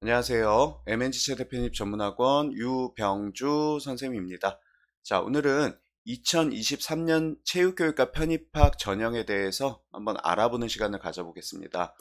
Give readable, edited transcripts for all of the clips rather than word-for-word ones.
안녕하세요. MNG 최대 편입 전문학원 유병주 선생님입니다. 자, 오늘은 2023년 체육교육과 편입학 전형에 대해서 한번 알아보는 시간을 가져보겠습니다.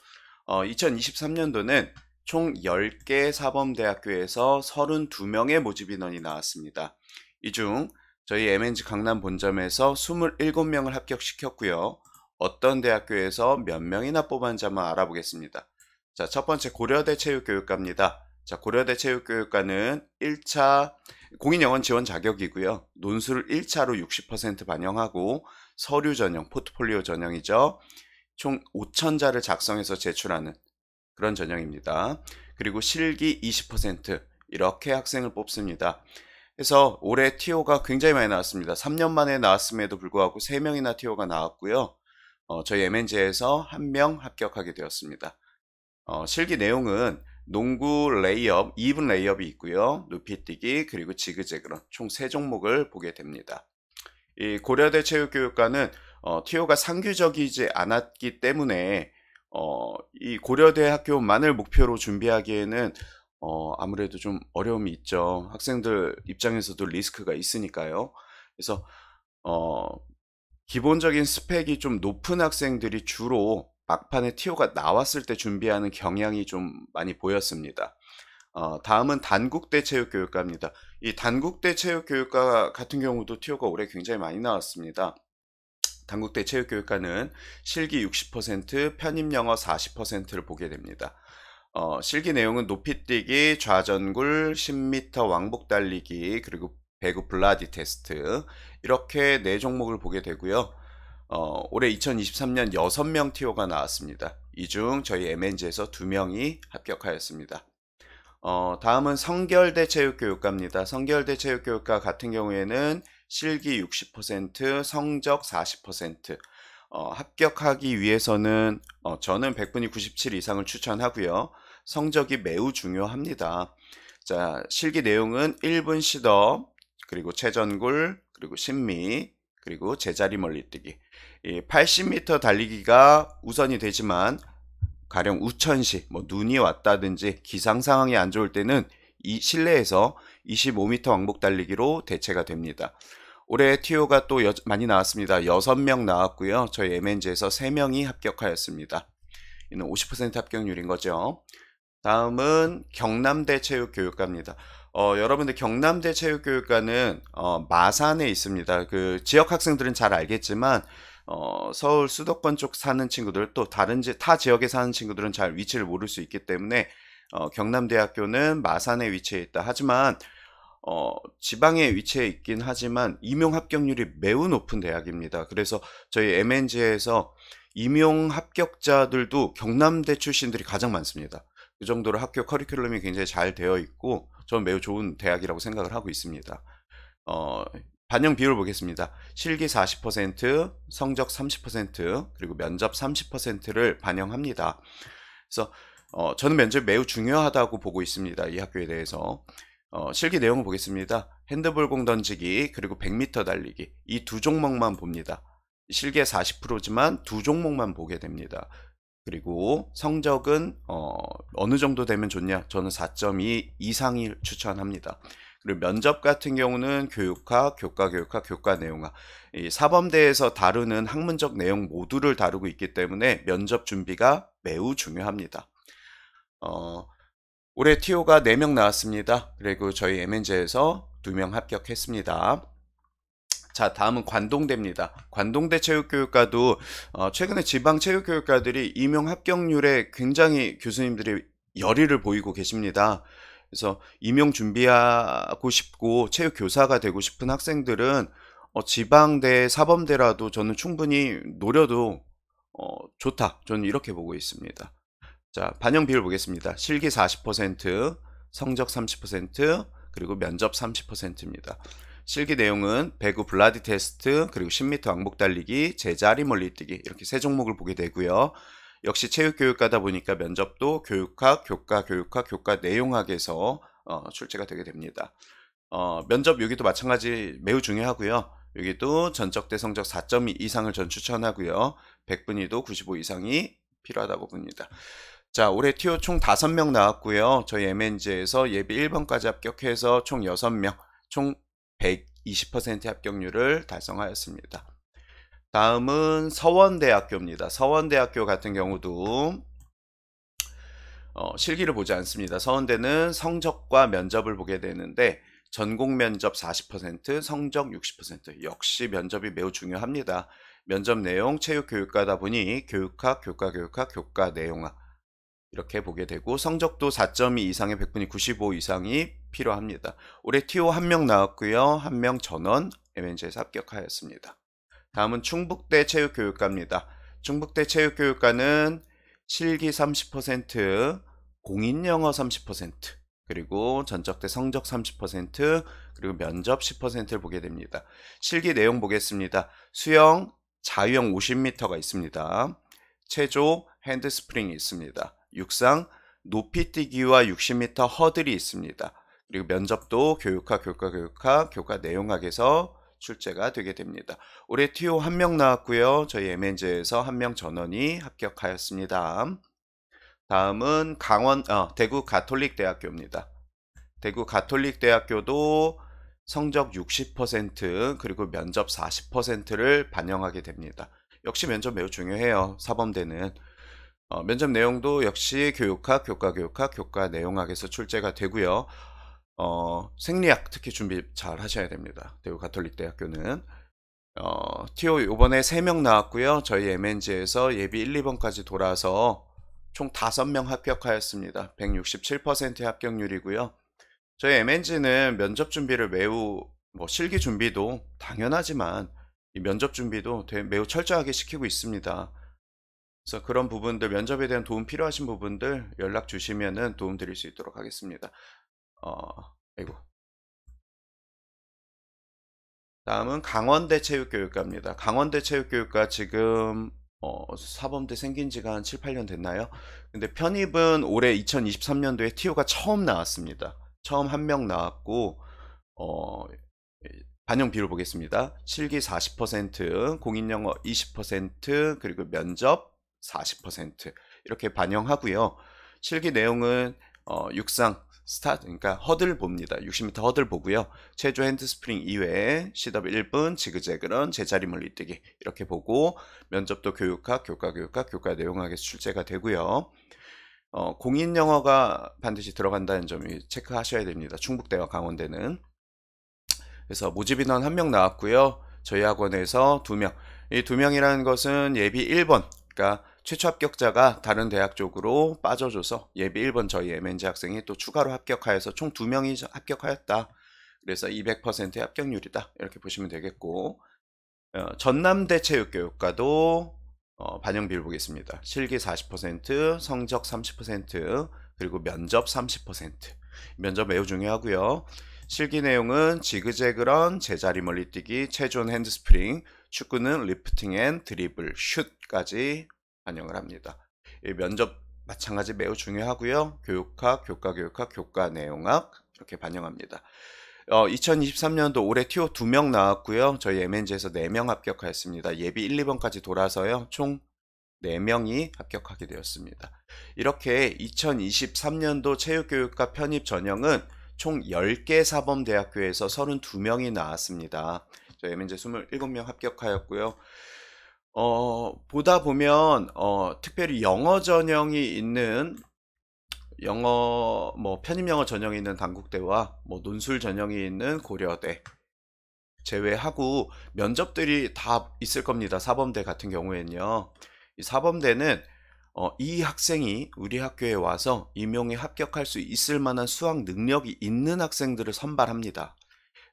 2023년도는 총 10개 사범대학교에서 32명의 모집 인원이 나왔습니다. 이 중 저희 MNG 강남 본점에서 27명을 합격시켰고요. 어떤 대학교에서 몇 명이나 뽑았는지 한번 알아보겠습니다. 자, 첫 번째 고려대 체육교육과입니다. 자, 고려대 체육교육과는 1차 공인영어 지원 자격이고요. 논술을 1차로 60% 반영하고 서류 전형, 포트폴리오 전형이죠. 총 5,000자를 작성해서 제출하는 그런 전형입니다. 그리고 실기 20% 이렇게 학생을 뽑습니다. 그래서 올해 TO가 굉장히 많이 나왔습니다. 3년 만에 나왔음에도 불구하고 3명이나 TO가 나왔고요. 저희 MNG에서 1명 합격하게 되었습니다. 실기 내용은 농구 레이업, 2분 레이업이 있고요. 높이뛰기, 그리고 지그재그런 총 3종목을 보게 됩니다. 이 고려대 체육교육과는 TO가 상규적이지 않았기 때문에 이 고려대 학교만을 목표로 준비하기에는 아무래도 좀 어려움이 있죠. 학생들 입장에서도 리스크가 있으니까요. 그래서 기본적인 스펙이 좀 높은 학생들이 주로 막판에 TO가 나왔을 때 준비하는 경향이 좀 많이 보였습니다. 다음은 단국대 체육교육과입니다. 이 단국대 체육교육과 같은 경우도 TO가 올해 굉장히 많이 나왔습니다. 단국대 체육교육과는 실기 60%, 편입영어 40%를 보게 됩니다. 실기 내용은 높이뛰기, 좌전굴, 10m 왕복 달리기, 그리고 배구 블라디 테스트 이렇게 4종목을 보게 되고요. 올해 2023년 6명 TO가 나왔습니다. 이 중 저희 MNG에서 2명이 합격하였습니다. 다음은 성결대 체육교육과입니다. 성결대 체육교육과 같은 경우에는 실기 60%, 성적 40%. 합격하기 위해서는 저는 100분이 97 이상을 추천하고요. 성적이 매우 중요합니다. 자, 실기 내용은 1분 시더, 그리고 최전굴, 그리고 심미, 그리고 제자리 멀리뛰기. 80m 달리기가 우선이 되지만 가령 우천시, 눈이 왔다든지 기상 상황이 안 좋을 때는 이 실내에서 25m 왕복 달리기로 대체가 됩니다. 올해 TO가 또 많이 나왔습니다. 6명 나왔고요. 저희 MNG에서 3명이 합격하였습니다. 이는 50% 합격률인 거죠. 다음은 경남대 체육교육과입니다. 여러분들 경남대 체육교육과는 마산에 있습니다. 그 지역 학생들은 잘 알겠지만 서울 수도권 쪽 사는 친구들 또 타 지역에 사는 친구들은 잘 위치를 모를 수 있기 때문에 경남대학교는 마산에 위치해 있다. 하지만 지방에 위치해 있긴 하지만 임용 합격률이 매우 높은 대학입니다. 그래서 저희 MNG에서 임용 합격자들도 경남대 출신들이 가장 많습니다. 그 정도로 학교 커리큘럼이 굉장히 잘 되어 있고 저는 매우 좋은 대학이라고 생각을 하고 있습니다. 반영 비율을 보겠습니다. 실기 40%, 성적 30%, 그리고 면접 30%를 반영합니다. 그래서 저는 면접이 매우 중요하다고 보고 있습니다. 이 학교에 대해서. 실기 내용을 보겠습니다. 핸드볼 공 던지기, 그리고 100m 달리기. 이 2종목만 봅니다. 실기의 40%지만 2종목만 보게 됩니다. 그리고 성적은 어느 정도 되면 좋냐? 저는 4.2 이상을 추천합니다. 그리고 면접 같은 경우는 교육학, 교과교육학, 교과내용학 이 사범대에서 다루는 학문적 내용 모두를 다루고 있기 때문에 면접 준비가 매우 중요합니다. 올해 TO가 4명 나왔습니다. 그리고 저희 MNG에서 2명 합격했습니다. 자, 다음은 관동대입니다. 관동대 체육교육과도 최근에 지방 체육교육과들이 임용 합격률에 굉장히 교수님들이 열의를 보이고 계십니다. 그래서 임용 준비하고 싶고 체육교사가 되고 싶은 학생들은 지방대, 사범대라도 저는 충분히 노려도 좋다. 저는 이렇게 보고 있습니다. 자, 반영 비율 보겠습니다. 실기 40%, 성적 30%, 그리고 면접 30%입니다. 실기 내용은 배구 블라디 테스트, 그리고 10m 왕복 달리기, 제자리 멀리뛰기 이렇게 3종목을 보게 되고요. 역시 체육교육과다 보니까 면접도 교육학, 교과교육학, 교과내용학에서 출제가 되게 됩니다. 면접 여기도 마찬가지 매우 중요하고요. 여기도 전적대 성적 4.2 이상을 전 추천하고요. 100분위도 95 이상이 필요하다고 봅니다. 자, 올해 TO 총 5명 나왔고요. 저희 MNG에서 예비 1번까지 합격해서 총 6명, 총 120% 합격률을 달성하였습니다. 다음은 서원대학교입니다. 서원대학교 같은 경우도 실기를 보지 않습니다. 서원대는 성적과 면접을 보게 되는데 전공 면접 40%, 성적 60%. 역시 면접이 매우 중요합니다. 면접 내용 체육교육과다 보니 교육학, 교과교육학, 교과 내용학 이렇게 보게 되고 성적도 4.2 이상의 100분위 95 이상이 필요합니다. 올해 TO 1명 나왔고요. 1명 전원 MNG에서 합격하였습니다. 다음은 충북대 체육교육과입니다. 충북대 체육교육과는 실기 30%, 공인영어 30%, 그리고 전적대 성적 30%, 그리고 면접 10%를 보게 됩니다. 실기 내용 보겠습니다. 수영, 자유형 50m가 있습니다. 체조, 핸드스프링이 있습니다. 육상, 높이뛰기와 60m 허들이 있습니다. 그리고 면접도 교육학, 교과교육학, 교과 내용학에서 출제가 되게 됩니다. 올해 TO 1명 나왔고요. 저희 MNG에서 1명 전원이 합격하였습니다. 다음은 대구 가톨릭대학교입니다. 대구 가톨릭대학교도 성적 60% 그리고 면접 40%를 반영하게 됩니다. 역시 면접 매우 중요해요. 사범대는. 면접 내용도 역시 교육학, 교과교육학, 교과 내용학에서 출제가 되고요. 생리학 특히 준비 잘 하셔야 됩니다. 대구 가톨릭대학교는 TO 이번에 3명 나왔고요. 저희 MNG에서 예비 1, 2번까지 돌아서 총 5명 합격하였습니다. 167%의 합격률이고요. 저희 MNG는 면접 준비를 매우 실기 준비도 당연하지만 이 면접 준비도 매우 철저하게 시키고 있습니다. 그래서 그런 부분들 면접에 대한 도움 필요하신 부분들 연락 주시면은 도움 드릴 수 있도록 하겠습니다. 아이고. 다음은 강원대 체육교육과입니다. 강원대 체육교육과 지금 사범대 생긴 지가 한 7, 8년 됐나요? 근데 편입은 올해 2023년도에 TO가 처음 나왔습니다. 처음 1명 나왔고 반영 비율 보겠습니다. 실기 40%, 공인영어 20%, 그리고 면접 40% 이렇게 반영하고요. 실기 내용은 육상 스타트, 그러니까 허들 봅니다. 60m 허들 보고요. 체조 핸드스프링 이외에 시더블 1분, 지그재그런, 제자리 멀리뛰기 이렇게 보고 면접도 교육학, 교과교육학, 교과 내용학에서 출제가 되고요. 공인영어가 반드시 들어간다는 점 체크하셔야 됩니다. 충북대와 강원대는. 그래서 모집 인원 1명 나왔고요. 저희 학원에서 2명. 이 2명이라는 것은 예비 1번, 그러니까 최초 합격자가 다른 대학 쪽으로 빠져줘서 예비 1번 저희 MNG 학생이 또 추가로 합격하여서 총 2명이 합격하였다. 그래서 200%의 합격률이다. 이렇게 보시면 되겠고 전남대 체육교육과도 반영 비율 보겠습니다. 실기 40%, 성적 30%, 그리고 면접 30%. 면접 매우 중요하고요. 실기 내용은 지그재그런, 제자리 멀리뛰기, 체조는 핸드스프링, 축구는 리프팅 앤 드리블, 슛까지 반영을 합니다. 면접 마찬가지 매우 중요하고요. 교육학, 교과교육학, 교과 내용학 이렇게 반영합니다. 2023년도 올해 TO 2명 나왔고요. 저희 MNG에서 4명 합격하였습니다. 예비 1, 2번까지 돌아서요. 총 4명이 합격하게 되었습니다. 이렇게 2023년도 체육교육과 편입 전형은 총 10개 사범대학교에서 32명이 나왔습니다. 저희 MNG 27명 합격하였고요. 보다 보면 특별히 영어 전형이 있는 편입 영어 전형이 있는 단국대와 논술 전형이 있는 고려대 제외하고 면접들이 다 있을 겁니다. 사범대 같은 경우에는요. 이 사범대는 이 학생이 우리 학교에 와서 임용에 합격할 수 있을 만한 수학 능력이 있는 학생들을 선발합니다.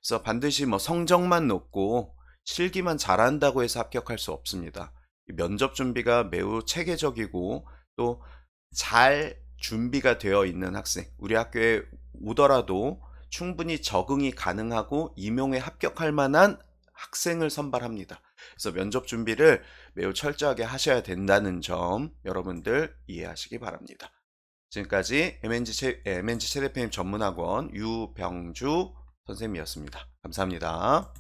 그래서 반드시 성적만 높고 실기만 잘한다고 해서 합격할 수 없습니다. 면접 준비가 매우 체계적이고 또 잘 준비가 되어 있는 학생, 우리 학교에 오더라도 충분히 적응이 가능하고 임용에 합격할 만한 학생을 선발합니다. 그래서 면접 준비를 매우 철저하게 하셔야 된다는 점 여러분들 이해하시기 바랍니다. 지금까지 MNG 체대편입 전문학원 유병주 선생님이었습니다. 감사합니다.